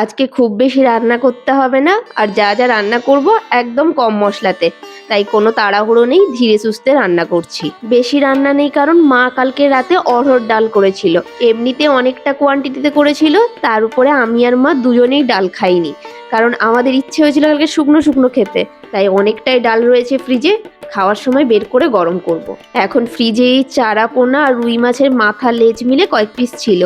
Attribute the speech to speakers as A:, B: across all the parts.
A: আজকে খুব বেশি রান্না করতে হবে না, আর যা যা রান্না করব একদম কম মশলাতে। তাই কোনো তাড়াহুড়ো নেই, ধীরে সুস্থে রান্না করছি। বেশি রান্না নেই কারণ মা কালকে রাতে অড়হর ডাল করেছিল। এমনিতে অনেকটা কোয়ান্টিটিতে করেছিল, তার উপরে আমি আর মা দুজনেই ডাল খাইনি, কারণ আমাদের ইচ্ছে হয়েছিল কালকে শুকনো শুকনো খেতে। তাই অনেকটাই ডাল রয়েছে ফ্রিজে, খাওয়ার সময় বের করে গরম করব। এখন ফ্রিজে এই চারা পোনা আর রুই মাছের মাথা লেজ মিলে কয়েক পিস ছিল,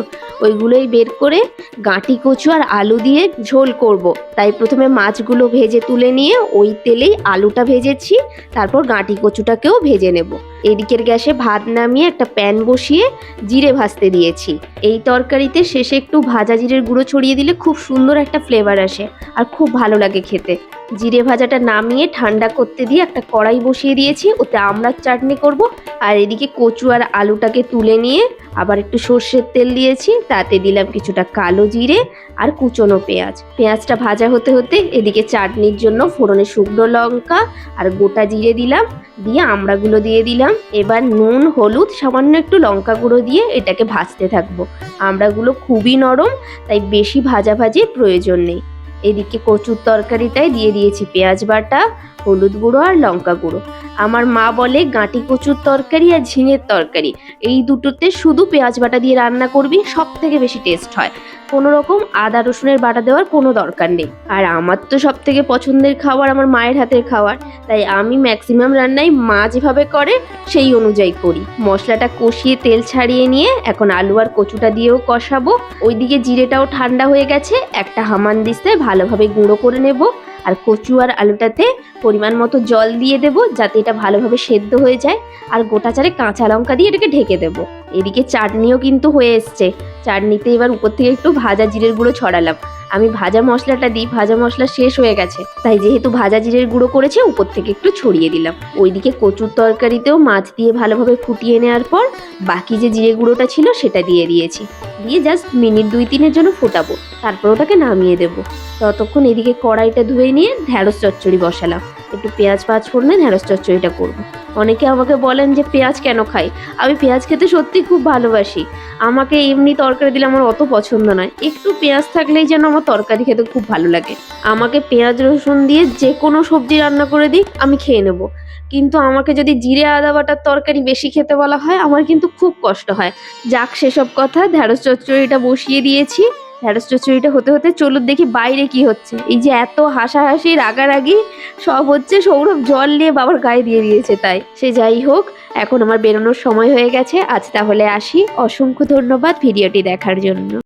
A: ওইগুলোই বের করে গাঁটি কচু আর আলু দিয়ে ঝোল করব। তাই প্রথমে মাছগুলো ভেজে তুলে নিয়ে ওই তেলেই আলুটা ভেজেছি, তারপর গাঁটি কচুটাকেও ভেজে নেব। এদিকের গ্যাসে ভাত নামিয়ে একটা প্যান বসিয়ে জিরে ভাজতে দিয়েছি। এই তরকারিতে শেষে একটু ভাজা জিরের গুঁড়ো ছড়িয়ে দিলে খুব সুন্দর একটা ফ্লেভার আসে আর খুব ভালো লাগে খেতে। জিরে ভাজাটা নামিয়ে ঠান্ডা করতে দিয়ে একটা কড়াই বসিয়ে দিয়েছি, ওতে আমড়ার চাটনি করব। আর এদিকে কচু আর আলুটাকে তুলে নিয়ে আবার একটু সর্ষের তেল দিয়েছি, তাতে দিলাম কিছুটা কালো জিরে আর কুচনো পেঁয়াজ। পেঁয়াজটা ভাজা হতে হতে এদিকে চাটনির জন্য ফোড়নে শুকনো লঙ্কা আর গোটা জিরে দিলাম, দিয়ে আমড়াগুলো দিয়ে দিলাম। এবার নুন হলুদ সামান্য একটু লঙ্কা গুঁড়ো দিয়ে এটাকে ভাজতে থাকবো। আমড়াগুলো খুবই নরম, তাই বেশি ভাজাভাজির প্রয়োজন নেই। এদিকে কচুর তরকারিটাই দিয়ে দিয়েছি পেঁয়াজ বাটা, হলুদ গুঁড়ো আর লঙ্কা গুঁড়ো। আমার মা বলে গাঁটি কচুর তরকারি আর ঝিঙের তরকারি এই দুটোতে শুধু পেঁয়াজ বাটা দিয়ে রান্না করবি, সব থেকে বেশি টেস্ট হয়। কোনো রকম আদা রসুনের বাটা দেওয়ার কোনো দরকার নেই। আর আমার তো সব থেকে পছন্দের খাবার আমার মায়ের হাতের খাবার, তাই আমি ম্যাক্সিমাম রান্নাই মা যেভাবে করে সেই অনুযায়ী করি। মশলাটা কষিয়ে তেল ছাড়িয়ে নিয়ে এখন আলু আর কচুটা দিয়েও কষাবো। ওইদিকে জিরেটাও ঠান্ডা হয়ে গেছে, একটা হামানদিস্তে ভালোভাবে গুঁড়ো করে নেব। আর কচু আর আলুটাতে পরিমাণ মতো জল দিয়ে দেবো, যাতে এটা ভালোভাবে সেদ্ধ হয়ে যায়। আর গোটা চারে কাঁচা লঙ্কা দিয়ে এটাকে ঢেকে দেবো। এদিকে চাটনিও কিন্তু হয়ে এসছে। চাটনিতে এবার উপর থেকে একটু ভাজা জিরের গুঁড়ো ছড়ালাম। আমি ভাজা মশলাটা দিই, ভাজা মশলা শেষ হয়ে গেছে, তাই যেহেতু ভাজা জিরের গুঁড়ো করেছে উপর থেকে একটু ছড়িয়ে দিলাম। ওইদিকে কচুর তরকারিতেও মাছ দিয়ে ভালোভাবে ফুটিয়ে নেওয়ার পর বাকি যে জিরে গুঁড়োটা ছিল সেটা দিয়ে দিয়েছি, দিয়ে জাস্ট মিনিট 2-3-এর জন্য ফোটাবো, তারপর ওটাকে নামিয়ে দেবো। ততক্ষণ এদিকে কড়াইটা ধুয়ে নিয়ে ঢ্যাঁড়স চচ্চড়ি বসালাম। একটু পেঁয়াজ ফোড়নে ঢ্যাঁড়স চচ্চড়িটা করবো। অনেকে আমাকে বলেন যে পেঁয়াজ কেন খাই। আমি পেঁয়াজ খেতে সত্যি খুব ভালোবাসি। আমাকে এমনি তরকারি দিলে আমার অত পছন্দ নয়, একটু পেঁয়াজ থাকলেই যেন আমার তরকারি খেতে খুব ভালো লাগে। আমাকে পেঁয়াজ রসুন দিয়ে যে কোনো সবজি রান্না করে দিক আমি খেয়ে নেব, কিন্তু আমাকে যদি জিরে আদা বাটার তরকারি বেশি খেতে বলা হয় আমার কিন্তু খুব কষ্ট হয়। যাক সেসব কথা, ঢ্যাঁড়স চচ্চড়িটা বসিয়ে দিয়েছি। ঢ্যাঁড়স চচ্চড়িটা হতে হতে চলুন দেখি বাইরে কি হচ্ছে। এই যে এত হাসাহাসি রাগারাগি সব হচ্ছে, সৌরভ জল নিয়ে বাবার গায়ে দিয়ে দিয়েছে। তাই সে যাই হোক, এখন আমার বেরোনোর সময় হয়ে গেছে। আজ তাহলে আসি। অসংখ্য ধন্যবাদ ভিডিওটি দেখার জন্য।